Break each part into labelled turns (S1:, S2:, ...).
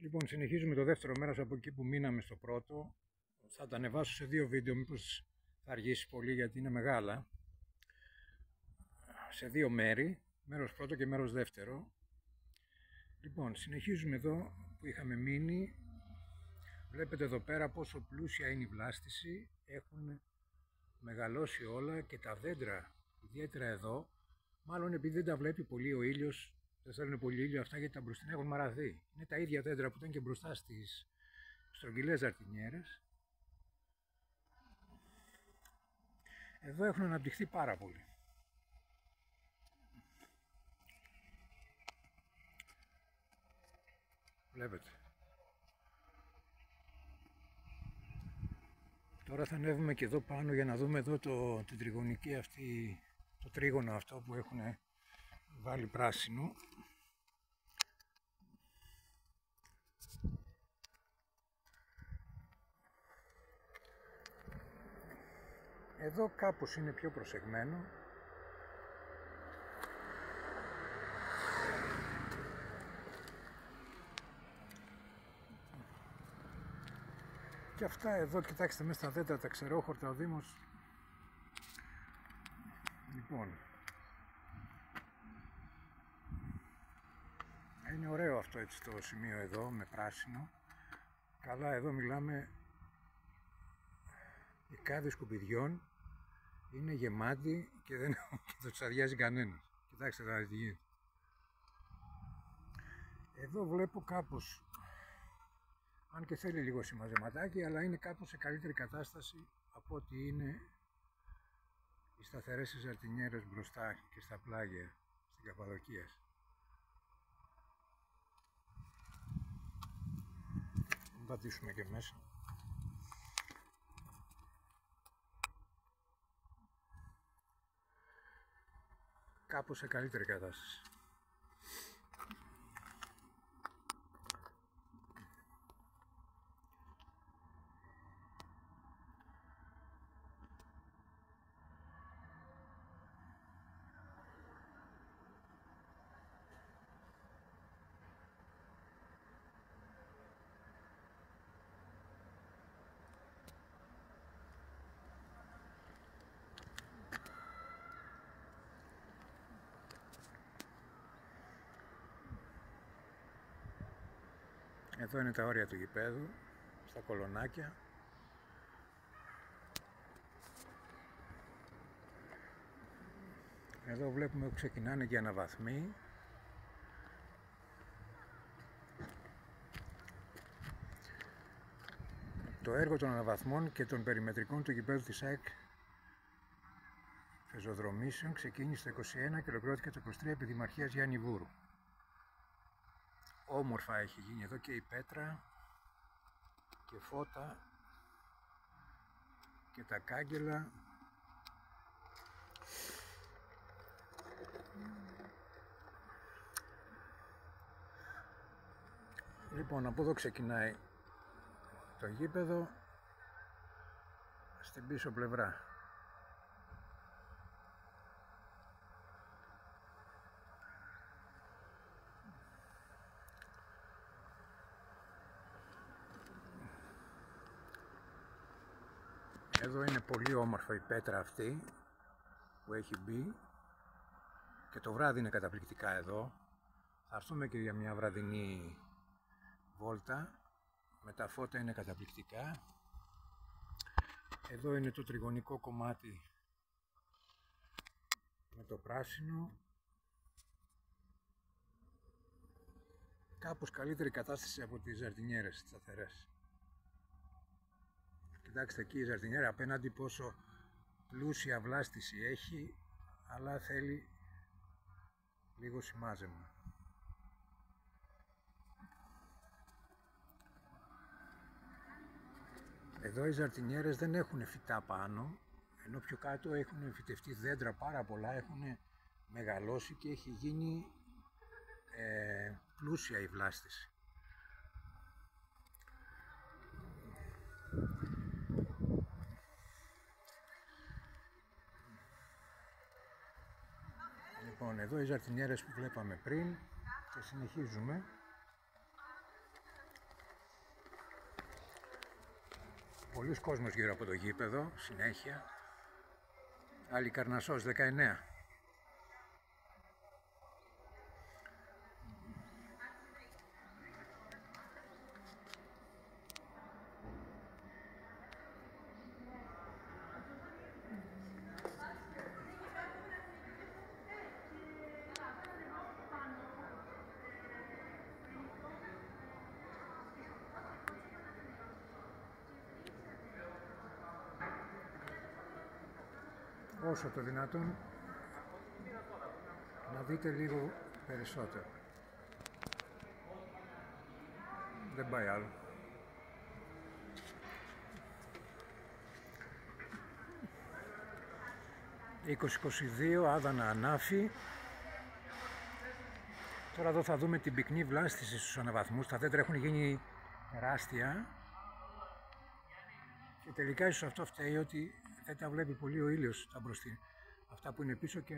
S1: Λοιπόν, συνεχίζουμε το δεύτερο μέρος από εκεί που μείναμε στο πρώτο. Θα τα ανεβάσω σε δύο βίντεο, μήπως θα αργήσει πολύ γιατί είναι μεγάλα. Σε δύο μέρη, μέρος πρώτο και μέρος δεύτερο. Λοιπόν, συνεχίζουμε εδώ που είχαμε μείνει. Βλέπετε εδώ πέρα πόσο πλούσια είναι η βλάστηση. Έχουν μεγαλώσει όλα και τα δέντρα, ιδιαίτερα εδώ, μάλλον επειδή δεν τα βλέπει πολύ ο ήλιος, δεν θέλουν πολύ ήλιο αυτά γιατί τα μπροστινά έχουν μαραδεί. Είναι τα ίδια δέντρα που ήταν και μπροστά στις στρογγυλές ζαρτινιέρες. Εδώ έχουν αναπτυχθεί πάρα πολύ. Βλέπετε. Τώρα θα ανέβουμε και εδώ πάνω για να δούμε εδώ την τριγωνική αυτή, το τρίγωνο αυτό που έχουν βάλει πράσινο. Εδώ κάπως είναι πιο προσεγμένο. Και αυτά εδώ, κοιτάξτε μέσα στα δέντρα τα ξερόχορτα, ο Δήμος. Λοιπόν, είναι ωραίο αυτό έτσι το σημείο εδώ με πράσινο. Καλά, εδώ μιλάμε, οι κάδοι σκουπιδιών είναι γεμάτοι και δεν το τσαδιάζει κανένας. Κοιτάξτε τώρα τι γίνεται. Εδώ βλέπω κάπως, αν και θέλει λίγο συμμαζεματάκι, αλλά είναι κάπως σε καλύτερη κατάσταση από ό,τι είναι οι σταθερές ζαρτινιέρες μπροστά και στα πλάγια στην Καπαδοκία. Να πατήσουμε και μέσα. Κάπως σε καλύτερη κατάσταση. Εδώ είναι τα όρια του γηπέδου, στα κολονάκια. Εδώ βλέπουμε που ξεκινάνε και αναβαθμοί. Το έργο των αναβαθμών και των περιμετρικών του γηπέδου της ΑΕΚ πεζοδρομήσεων ξεκίνησε το 21 και ολοκληρώθηκε το 23 επί Δημαρχίας Γιάννη Βούρου. Όμορφα έχει γίνει εδώ και η πέτρα και φώτα και τα κάγκελα. Λοιπόν, από εδώ ξεκινάει το γήπεδο στην πίσω πλευρά. Εδώ είναι πολύ όμορφα η πέτρα αυτή που έχει μπει και το βράδυ είναι καταπληκτικά εδώ. Θα έρθουμε και για μια βραδινή βόλτα, με τα φώτα είναι καταπληκτικά. Εδώ είναι το τριγωνικό κομμάτι με το πράσινο. Κάπως καλύτερη κατάσταση από τις ζαρτινιέρες τις σταθερές. Κοιτάξτε εκεί η ζαρτινιέρα απέναντι πόσο πλούσια βλάστηση έχει, αλλά θέλει λίγο σημάζεμα. Εδώ οι ζαρτινιέρες δεν έχουν φυτά πάνω, ενώ πιο κάτω έχουν φυτευτεί δέντρα πάρα πολλά, έχουν μεγαλώσει και έχει γίνει πλούσια η βλάστηση. Λοιπόν, εδώ οι ζαρτινιέρες που βλέπαμε πριν και συνεχίζουμε. Πολλοί κόσμος γύρω από το γήπεδο, συνέχεια. Αλικαρνασσός 19. Όσο το δυνατόν να δείτε λίγο περισσότερο. Δεν πάει άλλο. «2022 Άδανα Ανάφη». Τώρα εδώ θα δούμε την πυκνή βλάστηση στους αναβαθμούς. Τα δέντρα έχουν γίνει τεράστια και τελικά ίσως αυτό φταίει ότι δεν τα βλέπει πολύ ο ήλιος τα μπροστά. Αυτά που είναι πίσω και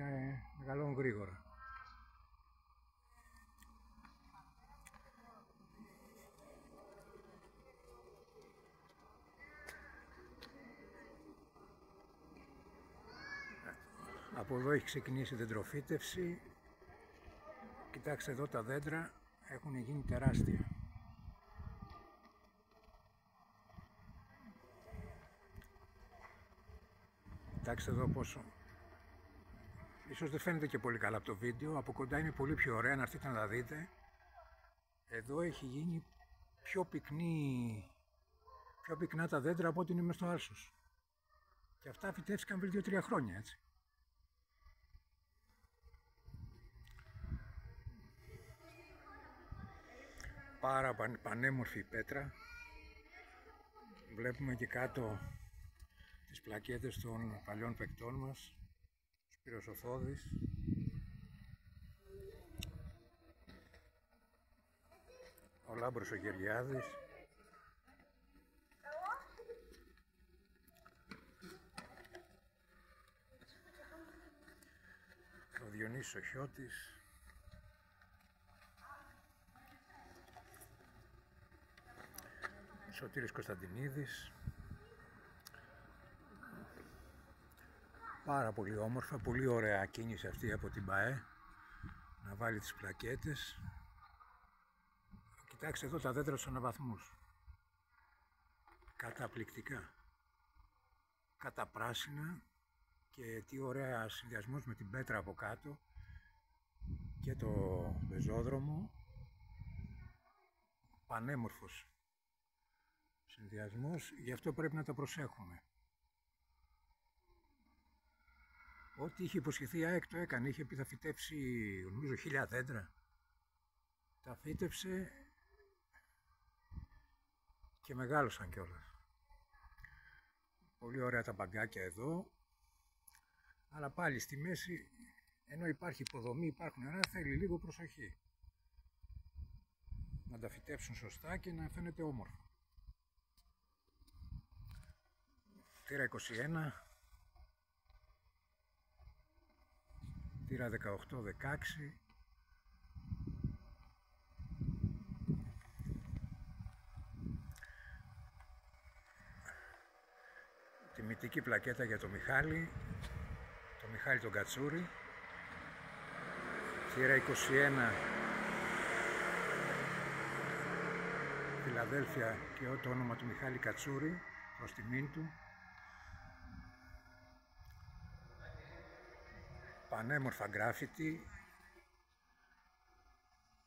S1: μεγαλώνουν γρήγορα. Από εδώ έχει ξεκινήσει η δεντροφύτευση. Κοιτάξτε εδώ, τα δέντρα έχουν γίνει τεράστια. Κοιτάξτε εδώ πόσο. Ίσως δεν φαίνεται και πολύ καλά από το βίντεο. Από κοντά είναι πολύ πιο ωραία, να έρθετε να τα δείτε. Εδώ έχει γίνει πιο πυκνά τα δέντρα από ό,τι είναι μες στο άλσος. Και αυτά φυτεύτηκαν πριν 2-3 χρόνια, έτσι. Πάρα πανέμορφη πέτρα. Βλέπουμε και κάτω τις πλακέτες των παλιών παικτών μας. Ο Σπύρος Οθώδης. Ο Λάμπρος ο Γεριάδης. Ο Διονύσης ο Χιώτης. Σωτήρης Κωνσταντινίδης. Πάρα πολύ όμορφα, πολύ ωραία κίνηση αυτή από την ΠΑΕ να βάλει τις πλακέτες. Κοιτάξτε εδώ τα δέντρα στους αναβαθμούς. Καταπληκτικά. Καταπράσινα και τι ωραία συνδυασμός με την πέτρα από κάτω και το πεζόδρομο. Πανέμορφος συνδυασμός, γι' αυτό πρέπει να τα προσέχουμε. Ό,τι είχε υποσχεθεί η ΑΕΚ το έκανε, είχε πει θα φυτέψει νομίζω 1000 δέντρα. Τα φύτεψε και μεγάλωσαν κιόλας. Πολύ ωραία τα μπαγκάκια εδώ, αλλά πάλι στη μέση, ενώ υπάρχει υποδομή, υπάρχουν νερά, θέλει λίγο προσοχή. Να τα φυτέψουν σωστά και να φαίνεται όμορφο. Θύρα 21, θύρα 18-16, τιμητική πλακέτα για το Μιχάλη, τον Κατσούρη, θύρα 21, Φιλαδέλφια και το όνομα του Μιχάλη Κατσούρη προς τιμήν του. Πανέμορφα γκράφιτι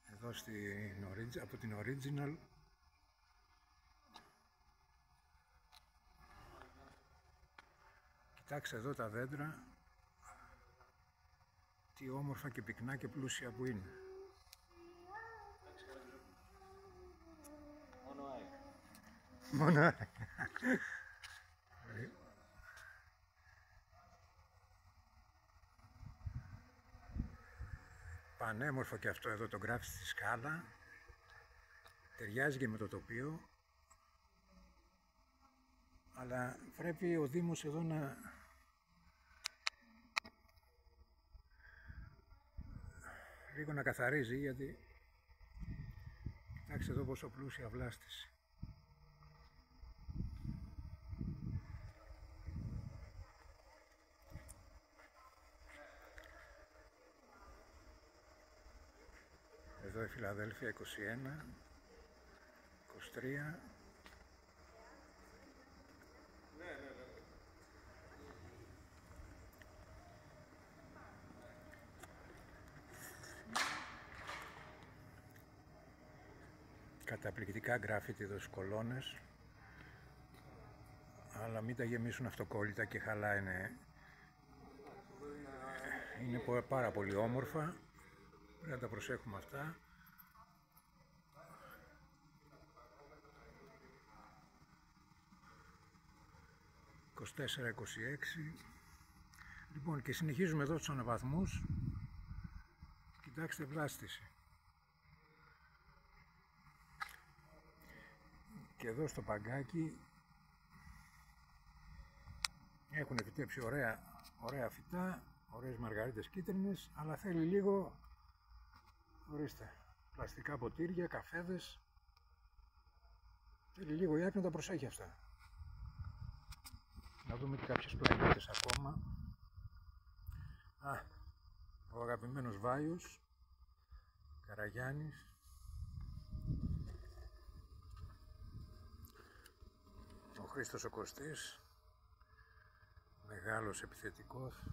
S1: εδώ από την Original. Κοιτάξτε εδώ τα δέντρα, τι όμορφα και πυκνά και πλούσια που είναι. Μόνο ΑΕΚ. Πανέμορφο και αυτό εδώ το γράφει στη σκάλα. Ταιριάζει και με το τοπίο. Αλλά πρέπει ο Δήμος εδώ λίγο να καθαρίζει, γιατί κοιτάξτε εδώ πόσο πλούσια βλάστηση. Φιλαδέλφια 21, 23. Καταπληκτικά γκράφιτι εδώ στις κολόνες, αλλά μην τα γεμίσουν αυτοκόλλητα και χαλάνε. Είναι πάρα πολύ όμορφα, πρέπει να τα προσέχουμε αυτά. «24-26». Λοιπόν, και συνεχίζουμε εδώ στους αναβαθμούς. Κοιτάξτε, βλάστηση. Και εδώ στο παγκάκι έχουν φυτέψει ωραία φυτά, ωραίες μαργαρίτες κίτρινες, αλλά θέλει λίγο, ορίστε, πλαστικά ποτήρια, καφέδες. Θέλει λίγο η άκρη να τα προσέχει αυτά. Να δούμε και κάποιες πλανήτες ακόμα. Ο αγαπημένος Βάιος, Καραγιάννης. Ο Χρήστος ο Κωστής, μεγάλος επιθετικός.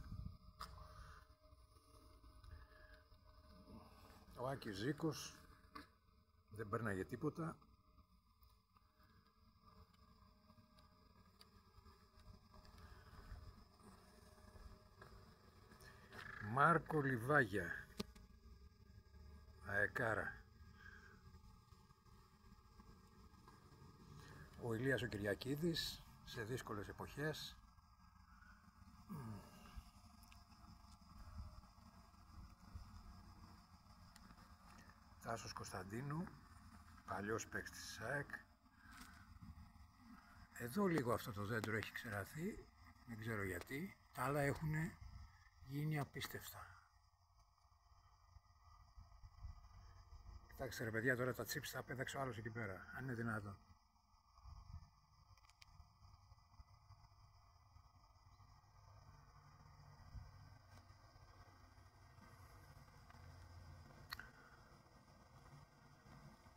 S1: Ο Άκης Ζήκος, δεν περνάγε τίποτα. Μάρκο Λιβάγια, αεκάρα. Ο Ηλίας ο Κυριακίδης, σε δύσκολες εποχές. Τάσος Κωνσταντίνου, παλιός παίκτης της ΑΕΚ. Εδώ λίγο αυτό το δέντρο έχει ξεραθεί, δεν ξέρω γιατί. Τα άλλα έχουν γίνει απίστευτα. Κοιτάξτε ρε παιδιά, τώρα τα τσίπς θα πέταξε ο άλλος εκεί πέρα, αν είναι δυνατόν.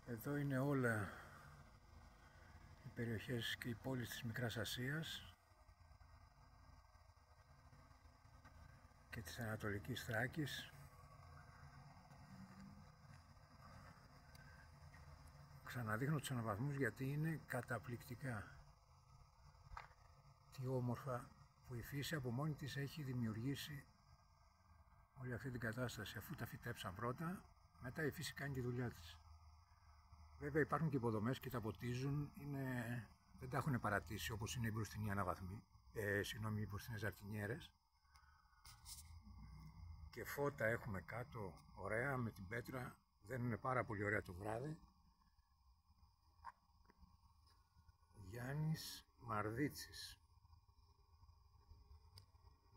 S1: Εδώ είναι όλα οι περιοχές και οι πόλεις της Μικράς Ασίας και της Ανατολικής Θράκης. Ξαναδείχνω τους αναβαθμούς γιατί είναι καταπληκτικά. Τι όμορφα που η φύση από μόνη της έχει δημιουργήσει όλη αυτή την κατάσταση. Αφού τα φυτέψαν πρώτα, μετά η φύση κάνει τη δουλειά της. Βέβαια υπάρχουν και υποδομές και τα ποτίζουν, δεν τα έχουν παρατήσει όπως είναι οι μπροστινοί αναβαθμοί, οι μπροστινές ζαρτινιέρες. Και φώτα έχουμε κάτω, ωραία, με την πέτρα, δένουν πάρα πολύ ωραία το βράδυ. Γιάννης Μαρδίτσης,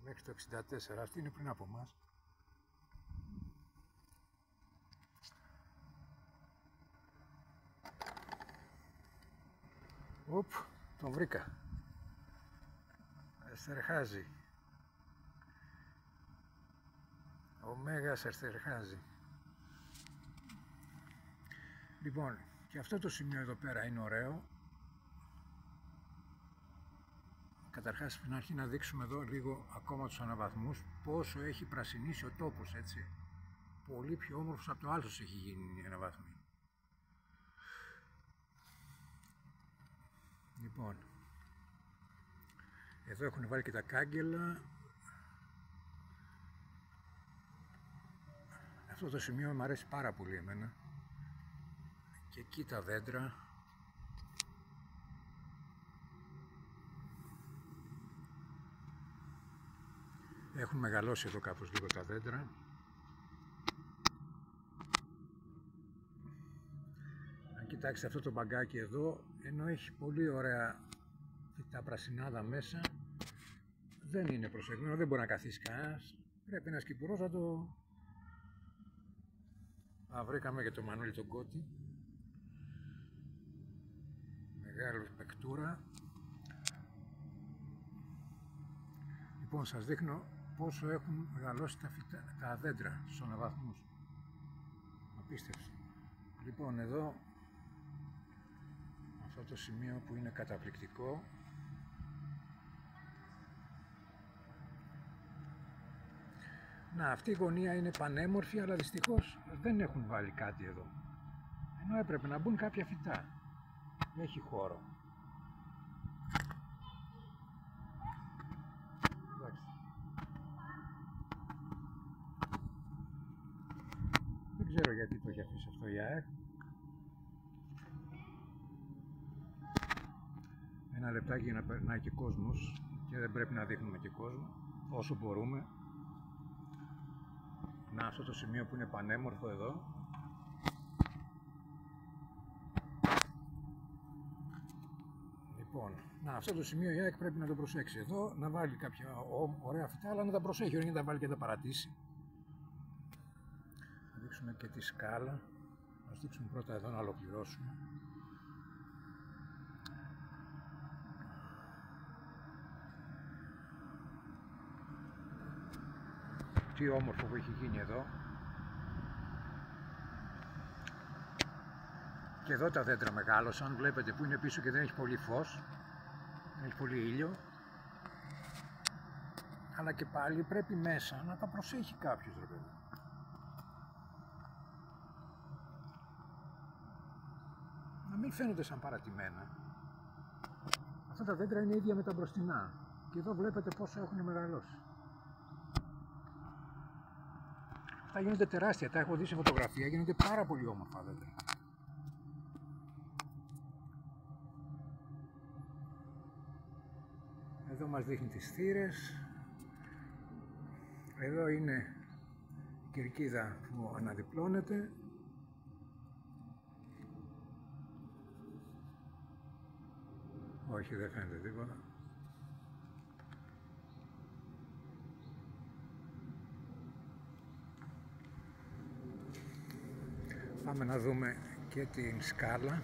S1: μέχρι το 64, αυτή είναι πριν από εμάς. Τον βρήκα. Εστερχάζη. Ο Μέγας Εστερχάζη. Λοιπόν, και αυτό το σημείο εδώ πέρα είναι ωραίο. Καταρχάς στην αρχή να δείξουμε εδώ λίγο ακόμα τους αναβαθμούς, πόσο έχει πρασινίσει ο τόπος, έτσι. Πολύ πιο όμορφος από το άλλο έχει γίνει η αναβαθμή. Λοιπόν, εδώ έχουν βάλει και τα κάγκελα. Αυτό το σημείο μου αρέσει πάρα πολύ εμένα. Και εκεί τα δέντρα. Έχουν μεγαλώσει εδώ κάπως λίγο τα δέντρα. Αν κοιτάξετε αυτό το μπαγκάκι εδώ, ενώ έχει πολύ ωραία φυτά πρασινάδα μέσα, δεν είναι προσεγμένο, δεν μπορεί να καθίσει κανένας. Πρέπει ένας κυπουρός να το... βρήκαμε και το Μανώλη τον Κώτη. Μεγάλη παικτούρα. Λοιπόν, σας δείχνω πόσο έχουν μεγαλώσει τα δέντρα στους αναβαθμούς. Απίστευση. Λοιπόν, εδώ αυτό το σημείο που είναι καταπληκτικό, να, αυτή η γωνία είναι πανέμορφη, αλλά δυστυχώς δεν έχουν βάλει κάτι εδώ, ενώ έπρεπε να μπουν κάποια φυτά. Έχει χώρο. Εντάξει. Δεν ξέρω γιατί το έχει αφήσει αυτό η ΑΕΚ. Ένα λεπτάκι για να περνάει και κόσμος και δεν πρέπει να δείχνουμε και κόσμο όσο μπορούμε. Να, αυτό το σημείο που είναι πανέμορφο εδώ. Λοιπόν, να, αυτό το σημείο η ΑΕΚ πρέπει να το προσέξει εδώ, να βάλει κάποια ωραία φυτά, αλλά να τα προσέχει, όχι να τα βάλει και να τα παρατήσει. Να δείξουμε και τη σκάλα. Ας δείξουμε πρώτα εδώ να ολοκληρώσουμε. Τι όμορφο που έχει γίνει εδώ. Και εδώ τα δέντρα μεγάλωσαν, βλέπετε που είναι πίσω και δεν έχει πολύ φως, δεν έχει πολύ ήλιο. Αλλά και πάλι πρέπει μέσα να τα προσέχει κάποιος, ρε παιδί. Να μην φαίνονται σαν παρατημένα. Αυτά τα δέντρα είναι ίδια με τα μπροστινά. Και εδώ βλέπετε πόσο έχουν μεγαλώσει. Αυτά γίνονται τεράστια, τα έχω δει σε φωτογραφία, γίνονται πάρα πολύ όμορφα δέντρα. Εδώ μας δείχνει τις θύρες. Εδώ είναι η κερκίδα που αναδιπλώνεται. Όχι, δεν φαίνεται τίποτα. Πάμε να δούμε και την σκάλα.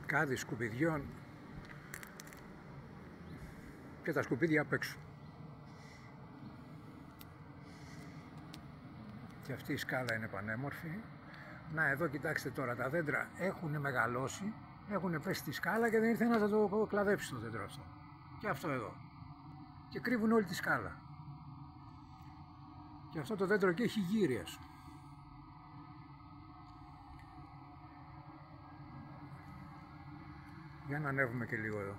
S1: Κάδι σκουπιδιών και τα σκουπίδια απ' έξω. Και αυτή η σκάλα είναι πανέμορφη. Να, εδώ κοιτάξτε τώρα, τα δέντρα έχουν μεγαλώσει, έχουν πέσει στη σκάλα και δεν ήρθε ένας να το κλαδέψει το δέντρο αυτό. Και αυτό εδώ. Και κρύβουν όλη τη σκάλα. Και αυτό το δέντρο εκεί έχει γύριες. Για να ανέβουμε και λίγο εδώ.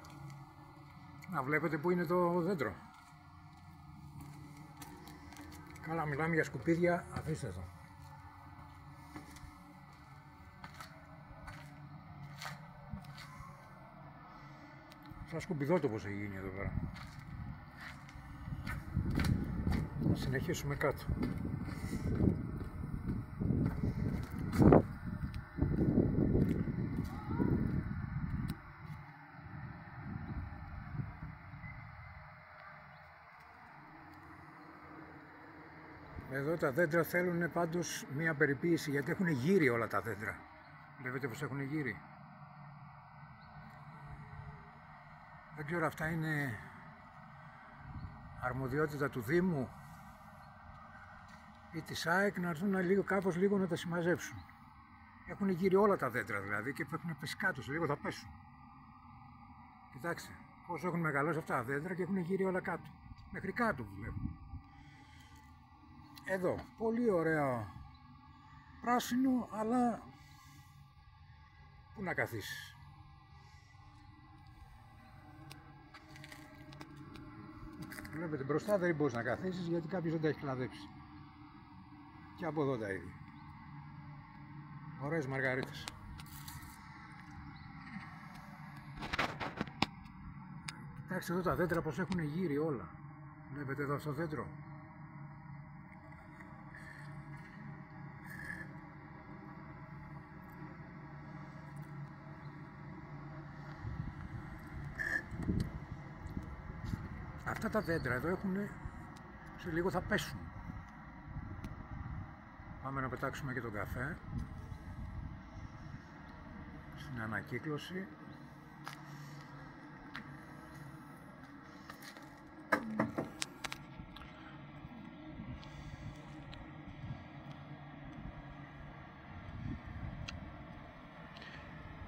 S1: Να, βλέπετε που είναι το δέντρο. Καλά, μιλάμε για σκουπίδια, αφήστε εδώ. Σαν σκουπιδότοπος έχει γίνει εδώ πέρα. Να συνεχίσουμε κάτω. Εδώ τα δέντρα θέλουν πάντως μία περιποίηση, γιατί έχουν γύρει όλα τα δέντρα. Βλέπετε πως έχουν γύρει. Δεν ξέρω, αυτά είναι αρμοδιότητα του Δήμου ή της ΑΕΚ να έρθουν κάπως λίγο να τα συμμαζέψουν. Έχουν γύρει όλα τα δέντρα δηλαδή και έχουν πέσει κάτω, σε λίγο θα πέσουν. Κοιτάξτε πόσο έχουν μεγαλώσει αυτά τα δέντρα και έχουν γύρει όλα κάτω. Μέχρι κάτω που βλέπουμε. Εδώ, πολύ ωραίο πράσινο, αλλά πού να καθίσεις. Βλέπετε μπροστά δεν μπορείς να καθίσεις γιατί κάποιος δεν τα έχει κλαδέψει. Και από εδώ τα ίδια. Ωραίες μαργαρίτες. Κοιτάξτε εδώ τα δέντρα πως έχουν γύρει όλα. Βλέπετε εδώ αυτό το δέντρο. Αυτά τα δέντρα εδώ έχουν, σε λίγο θα πέσουν. Πάμε να πετάξουμε και τον καφέ στην ανακύκλωση.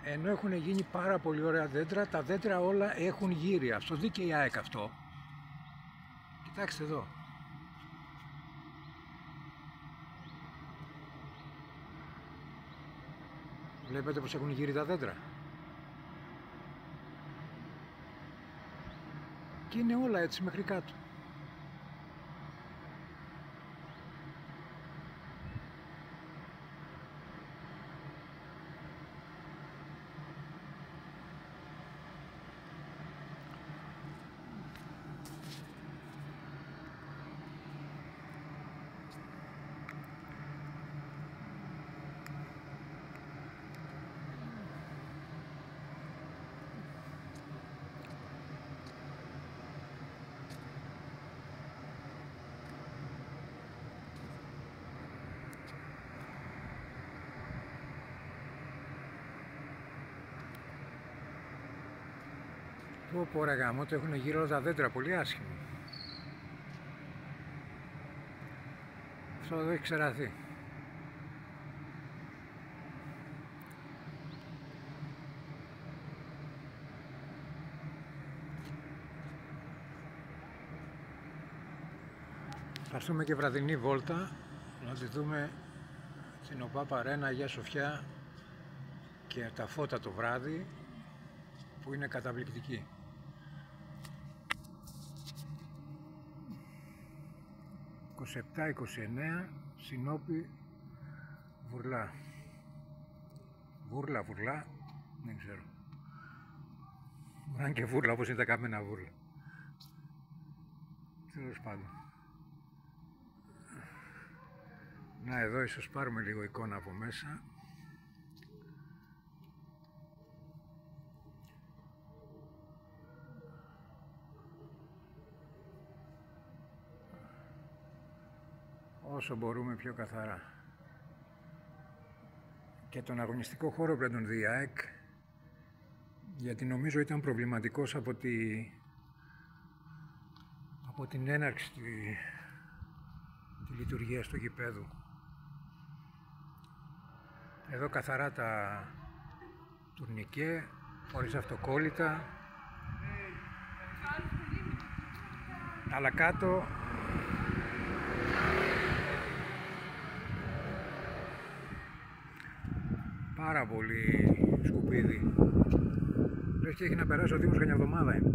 S1: ενώ έχουν γίνει πάρα πολύ ωραία δέντρα, τα δέντρα όλα έχουν γύρια. Στο δει και η ΑΕΚ αυτό. Κοιτάξτε εδώ. Βλέπετε πως έχουν γύρει τα δέντρα. Και είναι όλα έτσι μέχρι κάτω. Πω ρε γάμο, το έχουν γύρω τα δέντρα, πολύ άσχημο. Αυτό εδώ έχει ξεραθεί. Θα έρθουμε και βραδινή βόλτα, να τη δούμε στην ΟΠΑΠ Αρένα Αγία Σοφιά και τα φώτα το βράδυ που είναι καταπληκτική. 27-29 Συνόπη Βουρλά. Βούρλα, δεν ξέρω. Αν και βούρλα όπως είναι τα κάμενα βούρλα. Τέλος πάντων. Να εδώ ίσως πάρουμε λίγο εικόνα από μέσα. Όσο μπορούμε πιο καθαρά. Και τον αγωνιστικό χώρο πρέπει να τον δει η ΑΕΚ, γιατί νομίζω ήταν προβληματικός από την έναρξη τη λειτουργία του γηπέδου. Εδώ καθαρά τα τουρνικέ, χωρίς αυτοκόλλητα, αλλά κάτω πάρα πολύ σκουπίδι. Λες και έχει να περάσει ο Δήμος καμιά εβδομάδα είναι.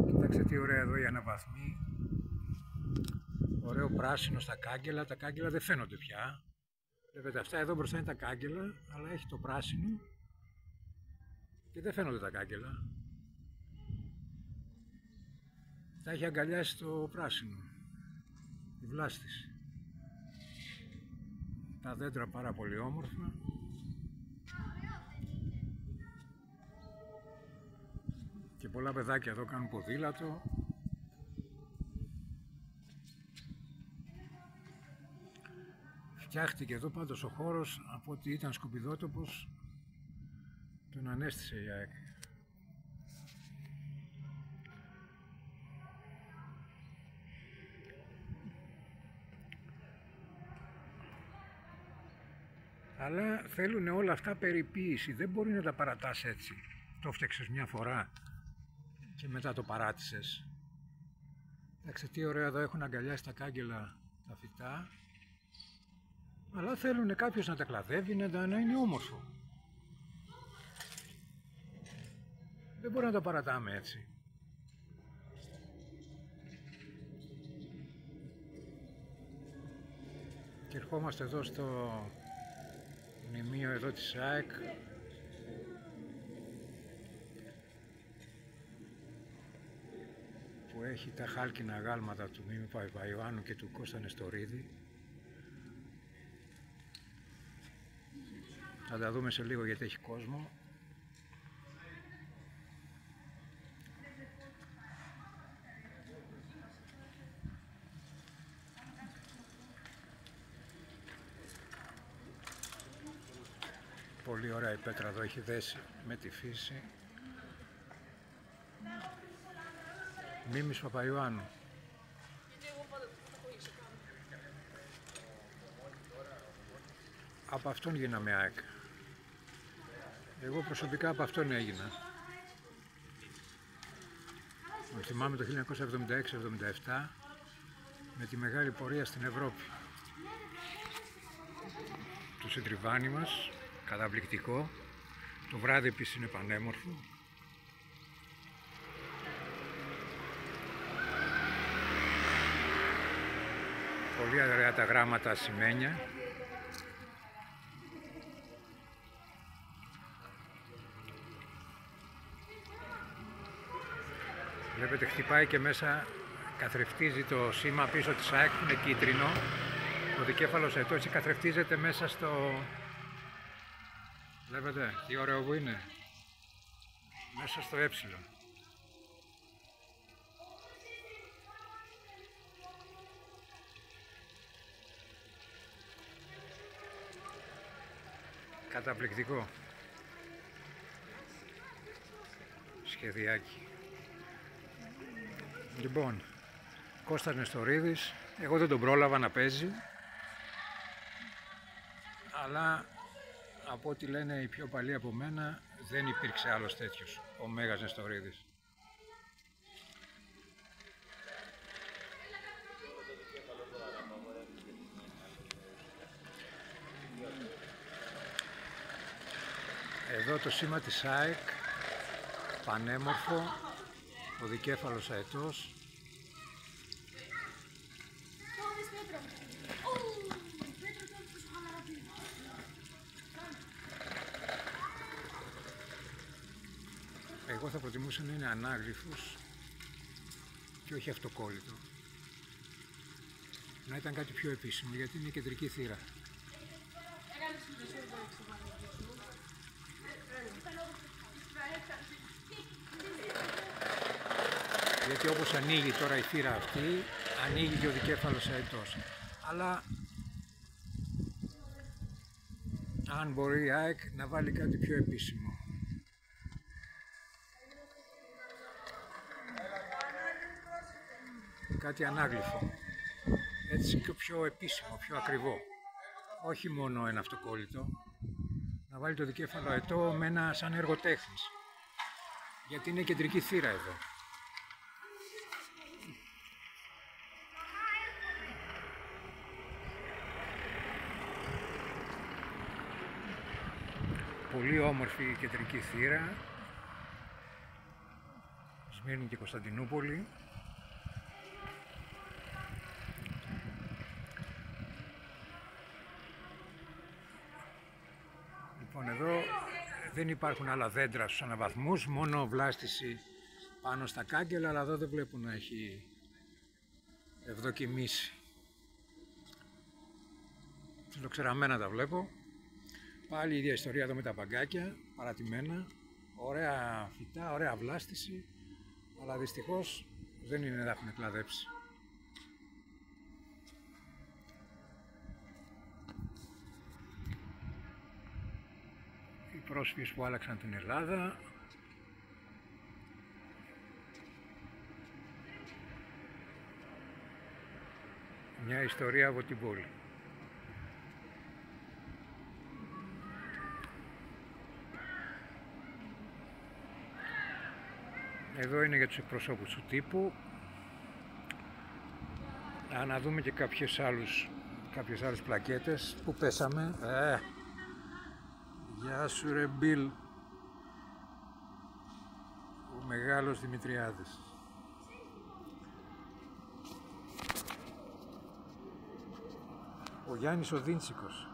S1: Κοιτάξτε τι ωραία εδώ οι αναβαθμοί. Ωραίο πράσινο στα κάγκελα. Τα κάγκελα δεν φαίνονται πια. Βλέπετε αυτά εδώ μπροστά είναι τα κάγκελα, αλλά έχει το πράσινο και δεν φαίνονται τα κάγκελα. Τα έχει αγκαλιάσει το πράσινο, η βλάστηση. Τα δέντρα πάρα πολύ όμορφα. Και πολλά παιδάκια εδώ κάνουν ποδήλατο. Φτιάχτηκε εδώ πάντως ο χώρος, από ότι ήταν σκουπιδότοπος, τον ανέστησε η ΑΕΚ. Αλλά θέλουν όλα αυτά περιποίηση, δεν μπορεί να τα παρατάς έτσι. Το φτιάξες μια φορά και μετά το παράτησες. Εντάξει, τι ωραία εδώ έχουν αγκαλιάσει τα κάγκελα τα φυτά, αλλά θέλουν κάποιος να τα κλαδεύει, να είναι όμορφο. Δεν μπορεί να τα παρατάμε έτσι. Και ερχόμαστε εδώ στο μνημείο εδώ της ΑΕΚ, που έχει τα χάλκινα γάλματα του Μίμη Παπαϊωάννου και του Κώστα Νεστορίδη. Θα τα δούμε σε λίγο γιατί έχει κόσμο. Πολύ ωραία η πέτρα εδώ έχει δέσει με τη φύση. Μίμης Παπαϊωάννου. Από αυτόν γίναμε ΑΕΚ. Εγώ προσωπικά από αυτόν έγινα. Θυμάμαι το 1976-77 με τη μεγάλη πορεία στην Ευρώπη. Το συντριβάνι μας, καταπληκτικό. Το βράδυ επίσης είναι πανέμορφο. Πολύ ωραία τα γράμματα ασημένια. Βλέπετε, χτυπάει και μέσα, καθρεφτίζει το σήμα πίσω της ΑΕΚ που είναι κίτρινο. Ο δικέφαλος αετός έτσι καθρεφτίζεται μέσα στο... Βλέπετε τι ωραίο που είναι. Μέσα στο ε. Καταπληκτικό σχεδιάκι. Λοιπόν, Κώστας Νεστορίδης, εγώ δεν τον πρόλαβα να παίζει, αλλά από ό,τι λένε οι πιο παλιοί από μένα δεν υπήρξε άλλος τέτοιος, ο Μέγας Νεστορίδης. Εδώ το σήμα της ΑΕΚ, πανέμορφο, ο δικέφαλος αετός. Εγώ θα προτιμούσα να είναι ανάγλυφος και όχι αυτοκόλλητο. Να ήταν κάτι πιο επίσημο, γιατί είναι κεντρική θύρα. Γιατί όπως ανοίγει τώρα η θύρα αυτή, ανοίγει και ο δικέφαλος αετός. Αλλά αν μπορεί η ΑΕΚ να βάλει κάτι πιο επίσημο. Κάτι ανάγλυφο. Έτσι και πιο επίσημο, πιο ακριβό. Όχι μόνο ένα αυτοκόλλητο. Να βάλει το δικέφαλο αετό με ένα σαν εργοτέχνης. Γιατί είναι κεντρική θύρα εδώ. Πολύ όμορφη η κεντρική θύρα. Σμύρνη και Κωνσταντινούπολη. Λοιπόν, εδώ δεν υπάρχουν άλλα δέντρα στους αναβαθμούς, μόνο βλάστηση πάνω στα κάγκελα, αλλά εδώ δεν βλέπουν να έχει ευδοκιμήσει. Ψιλοξεραμένα τα βλέπω. Πάλι η ίδια ιστορία εδώ με τα παγκάκια, παρατημένα. Ωραία φυτά, ωραία βλάστηση, αλλά δυστυχώς δεν είναι να έχουν κλαδέψει. Οι πρόσφυγες που άλλαξαν την Ελλάδα. Μια ιστορία από την πόλη. Εδώ είναι για τους εκπροσώπους του τύπου. Να δούμε και κάποιες άλλες πλακέτες. Πού πέσαμε? Γεια σου ρε Μπιλ. Ο μεγάλος Δημητριάδης. Ο Γιάννης ο Δίντσικος.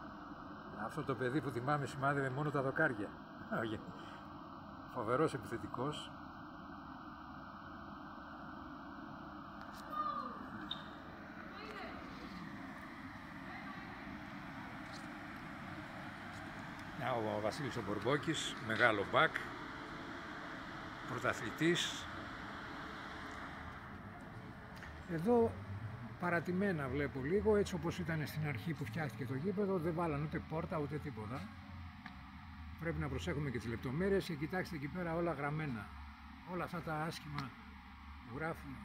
S1: Αυτό το παιδί που θυμάμαι σημάδευε μόνο τα δοκάρια. Φοβερός επιθετικός. Ο Βασίλης ο Μπορμπόκης, μεγάλο μπακ, πρωταθλητής. Εδώ παρατημένα βλέπω λίγο, έτσι όπως ήταν στην αρχή που φτιάχτηκε το γήπεδο, δεν βάλαν ούτε πόρτα ούτε τίποτα. Πρέπει να προσέχουμε και τις λεπτομέρειες και κοιτάξτε εκεί πέρα όλα γραμμένα. Όλα αυτά τα άσχημα που γράφουν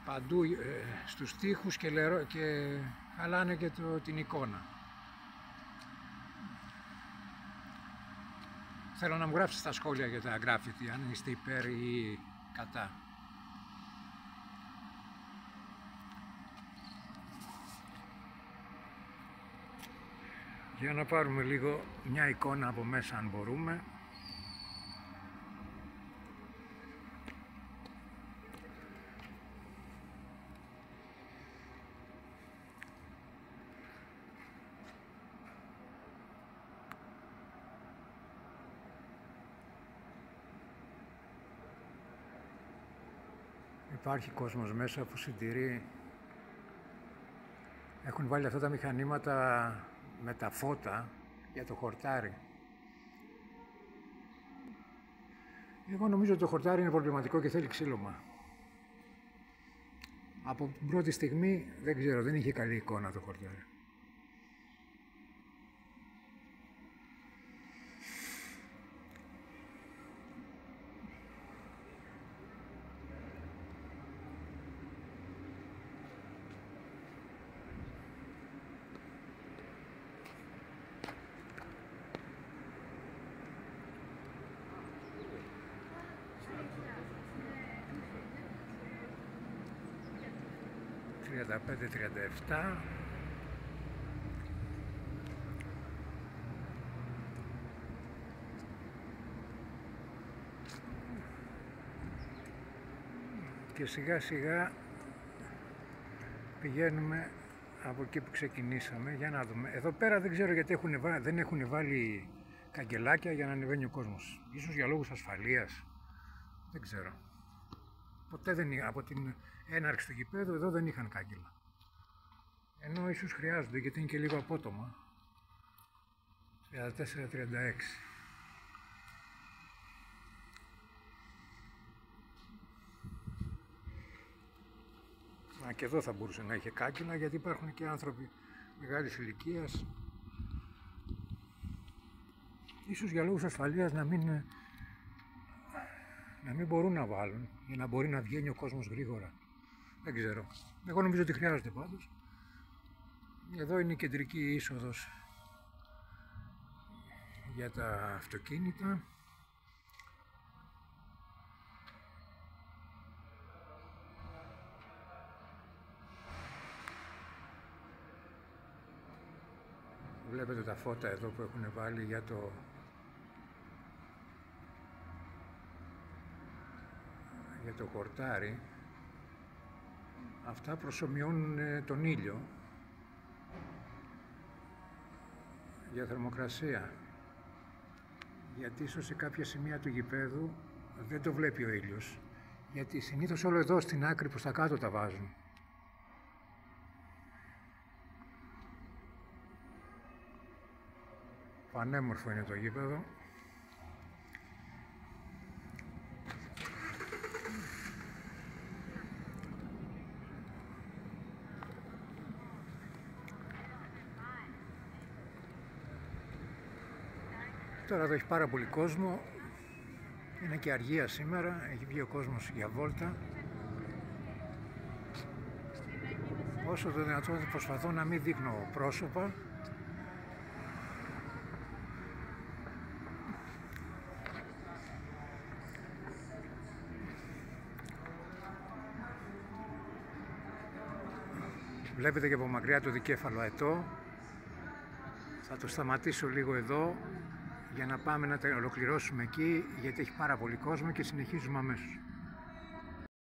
S1: παντού στους τοίχους και χαλάνε και την εικόνα. Θέλω να μου γράψετε στα σχόλια για τα γκράφιτι, αν είστε υπέρ ή κατά. Για να πάρουμε λίγο μια εικόνα από μέσα αν μπορούμε. Υπάρχει κόσμος μέσα που συντηρεί. Έχουν βάλει αυτά τα μηχανήματα με τα φώτα για το χορτάρι. Εγώ νομίζω ότι το χορτάρι είναι προβληματικό και θέλει ξύλωμα. Από την πρώτη στιγμή δεν ξέρω, δεν είχε καλή εικόνα το χορτάρι. ...35-37... και σιγά σιγά πηγαίνουμε από εκεί που ξεκινήσαμε. Για να δούμε. Εδώ πέρα δεν ξέρω γιατί δεν έχουν βάλει καγκελάκια για να ανεβαίνει ο κόσμος. Ίσως για λόγους ασφαλείας. Δεν ξέρω. Ποτέ δεν, από την έναρξη του γηπέδου εδώ δεν είχαν κάγκελα. Ενώ ίσως χρειάζονται γιατί είναι και λίγο απότομα. 34-36. Μα και εδώ θα μπορούσε να είχε κάγκελα γιατί υπάρχουν και άνθρωποι μεγάλης ηλικίας. Ίσως για λόγους ασφαλείας να μην μπορούν να βάλουν για να μπορεί να βγαίνει ο κόσμος γρήγορα. Δεν ξέρω. Εγώ νομίζω ότι χρειάζεται πάντως. Εδώ είναι η κεντρική είσοδος για τα αυτοκίνητα. Βλέπετε τα φώτα εδώ που έχουν βάλει για το χορτάρι. Αυτά προσομοιώνουν τον ήλιο για θερμοκρασία, γιατί ίσως σε κάποια σημεία του γηπέδου δεν το βλέπει ο ήλιος, γιατί συνήθως όλο εδώ στην άκρη προς τα κάτω τα βάζουν. Πανέμορφο είναι το γήπεδο. Τώρα εδώ έχει πάρα πολύ κόσμο, είναι και αργία σήμερα, έχει βγει ο κόσμος για βόλτα. Όσο το δυνατόν προσπαθώ να μην δείχνω πρόσωπα. Βλέπετε και από μακριά το δικέφαλο αετό. Θα το σταματήσω λίγο εδώ για να πάμε να τα ολοκληρώσουμε εκεί, γιατί έχει πάρα πολύ κόσμο και συνεχίζουμε αμέσως.